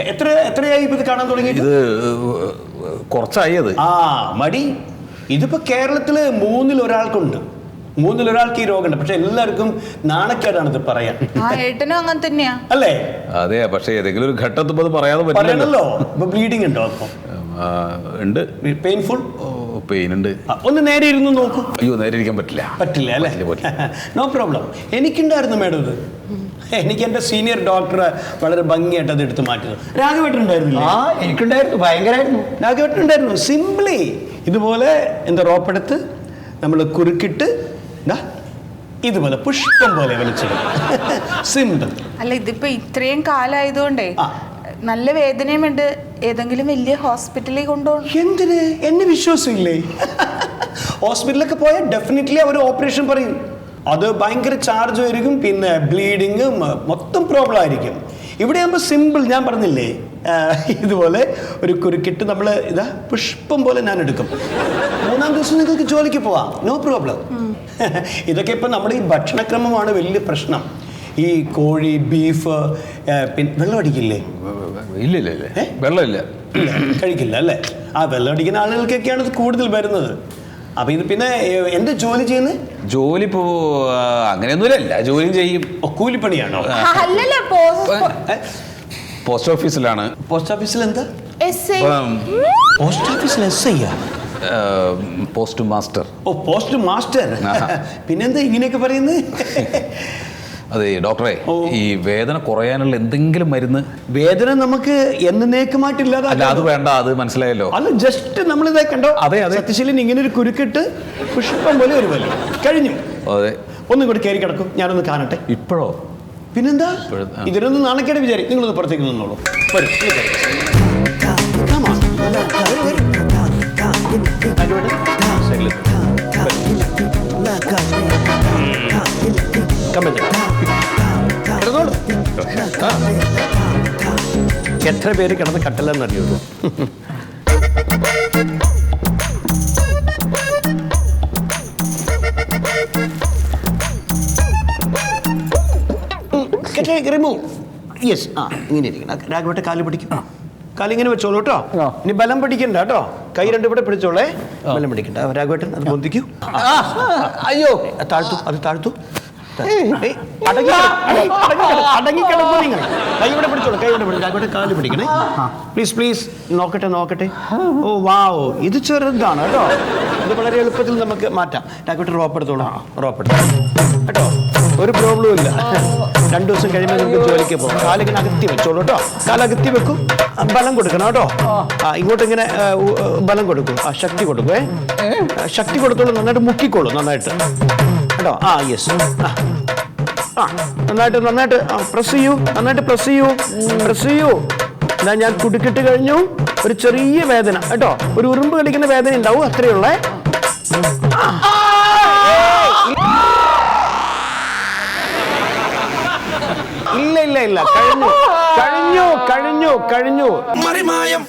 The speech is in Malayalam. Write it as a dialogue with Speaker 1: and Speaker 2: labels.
Speaker 1: എത്രയായി ഇപ്പൊ ഇത് കാണാൻ തുടങ്ങി?
Speaker 2: ഇത് കുറച്ചായി. അത്
Speaker 1: മടി. ഇതിപ്പോ കേരളത്തില് 3-ൽ ഒരാൾക്കുണ്ട്. 3-ൽ ഒരാൾക്ക് ഈ രോഗമുണ്ട്. പക്ഷെ എല്ലാവർക്കും നാണക്കേടാണ് ഇത് പറയാൻ.
Speaker 3: ഏട്ടനും അങ്ങനെ തന്നെയാ
Speaker 1: അല്ലേ?
Speaker 2: അതെ, പക്ഷെ ഏതെങ്കിലും ഒരു ഘട്ടത്തിൽ അത് പറയാതെ
Speaker 1: പറ്റില്ലല്ലോ. ഇപ്പൊ ബ്ലീഡിംഗ് ഉണ്ടോ? അപ്പൊ
Speaker 2: ഉണ്ട്.
Speaker 1: പെയിൻഫുൾ?
Speaker 2: പെയിൻ ഉണ്ട്.
Speaker 1: ഒന്ന് നേരെ ഇരുന്ന് നോക്കൂ.
Speaker 2: അയ്യോ, നേരെ ഇരിക്കാൻ പറ്റില്ല.
Speaker 1: പറ്റില്ല അല്ലേ? No problem. എനിക്കുണ്ടായിരുന്നു മേഡം ഇത്. എനിക്ക് എൻ്റെ സീനിയർ ഡോക്ടറെ വളരെ ഭംഗിയായിട്ട് അത് എടുത്ത് മാറ്റുന്നു. രാഘവേട്ടൻ ഉണ്ടായിരുന്നില്ല?
Speaker 4: എനിക്കുണ്ടായിരുന്നു, ഭയങ്കരമായിരുന്നു.
Speaker 1: രാഘവേട്ടൻ ഉണ്ടായിരുന്നു. സിംപിളി ഇതുപോലെ എന്താ റോപ്പെടുത്ത് നമ്മൾ കുറുക്കിട്ട് ഇതുപോലെ പുഷ്പം പോലെ വലിച്ചിടും. സിമ്പിൾ.
Speaker 3: അല്ല, ഇതിപ്പോ ഇത്രയും കാലായതുകൊണ്ടേ നല്ല വേദനയുമുണ്ട്. ഏതെങ്കിലും വലിയ ഹോസ്പിറ്റലിൽ കൊണ്ടുപോകും.
Speaker 1: എന്തിന്? എന്നെ വിശ്വാസമില്ലേ? ഹോസ്പിറ്റലിലൊക്കെ പോയാൽ ഡെഫിനറ്റ്ലി അവർ ഓപ്പറേഷൻ പറയും. അത് ഭയങ്കര ചാർജ് ആയിരിക്കും. പിന്നെ ബ്ലീഡിങ് മൊത്തം പ്രോബ്ലം ആയിരിക്കും. ഇവിടെ ആകുമ്പോൾ സിമ്പിൾ. ഞാൻ പറഞ്ഞില്ലേ, ഇതുപോലെ ഒരു കുറുക്കിട്ട് നമ്മൾ പുഷ്പം പോലെ ഞാൻ എടുക്കും. 3-ാം ദിവസം നിങ്ങൾക്ക് ജോലിക്ക് പോവാം. No problem. ഇതൊക്കെ ഇപ്പം നമ്മുടെ ഈ ഭക്ഷണക്രമമാണ് വലിയ പ്രശ്നം. ഈ കോഴി, ബീഫ്, പിന്നെ വെള്ളം അടിക്കില്ലേ?
Speaker 2: ഇല്ല, വെള്ളമില്ല,
Speaker 1: കഴിക്കില്ല അല്ലേ? വെള്ളം അടിക്കുന്ന ആളുകൾക്കൊക്കെയാണ് ഇത് കൂടുതൽ വരുന്നത്. അപ്പൊ ഇത് പിന്നെ എന്ത് ജോലി ചെയ്യുന്നത്?
Speaker 2: ജോലി ഇപ്പോ അങ്ങനെയൊന്നുമില്ല, ജോലിയും ചെയ്യും.
Speaker 1: കൂലിപ്പണിയാണോ?
Speaker 2: പോസ്റ്റ് ഓഫീസിലാണ്.
Speaker 1: പോസ്റ്റ് ഓഫീസിൽ എന്താ? പോസ്റ്റ് ഓഫീസിൽ
Speaker 2: പോസ്റ്റ് മാസ്റ്റർ.
Speaker 1: Post master. പിന്നെന്താ ഇങ്ങനെയൊക്കെ പറയുന്നത്?
Speaker 2: അതെ ഡോക്ടറെ, ഈ വേദന കുറയാനുള്ള എന്തെങ്കിലും മരുന്ന്?
Speaker 1: വേദന നമുക്ക് എന്നേക്കുമായിട്ടില്ലാതെ.
Speaker 2: അല്ല, അത് വേണ്ട, അത് മനസ്സിലായല്ലോ.
Speaker 1: അത് ജസ്റ്റ് നമ്മൾ ഇതായി കണ്ടോ?
Speaker 2: അതെ.
Speaker 1: സത്യശീലൻ ഇങ്ങനെ ഒരു കുരുക്കിട്ട് പുഷ്പം പോലെ ഒരു വലി കഴിഞ്ഞു.
Speaker 2: അതെ.
Speaker 1: ഒന്നും കൂടി കയറി കിടക്കും, ഞാനൊന്ന് കാണട്ടെ.
Speaker 2: ഇപ്പോഴോ?
Speaker 1: പിന്നെന്താ? ഇതിനൊന്ന് നാണക്കേട് വിചാരിക്കും. നിങ്ങളൊന്ന് പുറത്തേക്ക് നിന്നോളൂ. വരും. എത്ര പേര് കിടന്ന് കട്ടില്ലെന്നറിയുള്ളൂ. യെസ്. ഇങ്ങനെ ഇരിക്കണം. രാഘവട്ടെ കാല് പിടിക്കും. കാലിങ്ങനെ വെച്ചോളൂ കേട്ടോ. ഇനി ബലം പിടിക്കണ്ട കേട്ടോ. കൈ രണ്ടും ഇവിടെ പിടിച്ചോളേ. ബലം പിടിക്കണ്ട. രാഘവേട്ടൻ അത് പൊന്തിക്കൂ.
Speaker 4: അയ്യോ,
Speaker 1: താഴ്ത്തു. അത് താഴ്ത്തു. അടങ്ങിക്കിടക്കൂ നിങ്ങൾ. കൈ ഇവിടെ പിടിച്ചോളൂ. രാഘവേട്ടൻ കാല് പിടിക്കണേ. പ്ലീസ്. നോക്കട്ടെ. ഓ വാവ്, ഇത് ചെറുതാണ് കേട്ടോ. ഇത് വളരെ എളുപ്പത്തിൽ നമുക്ക് മാറ്റാം. രാഘവേട്ടൻ റോപ്പെടുത്തോളാം. കേട്ടോ, ഒരു പ്രോബ്ലവും ഇല്ല. 2 ദിവസം കഴിയുമ്പോൾ നിങ്ങൾക്ക് ജോലിക്ക് പോകും. കാലിങ്ങനെ അകത്തി വെച്ചോളൂ കേട്ടോ. കാലകത്തി വെക്കും. ബലം കൊടുക്കണം കേട്ടോ. ഇങ്ങോട്ട് ഇങ്ങനെ ബലം കൊടുക്കും. ശക്തി കൊടുക്കുവേ. ശക്തി കൊടുത്തോളൂ. നന്നായിട്ട് മുക്കിക്കോളൂ. നന്നായിട്ട് കേട്ടോ. യെസ്. നന്നായിട്ട് പ്രസ് ചെയ്യൂ. പ്രസ് ചെയ്യൂ. എന്നാ ഞാൻ കുടുക്കിട്ട് കഴിഞ്ഞു. ഒരു ചെറിയ വേദന കേട്ടോ. ഒരു ഉറുമ്പ് കടിക്കുന്ന വേദന ഉണ്ടാവും. അത്രയുള്ളേ. ഇല്ല. കഴിഞ്ഞു. മറിമായം.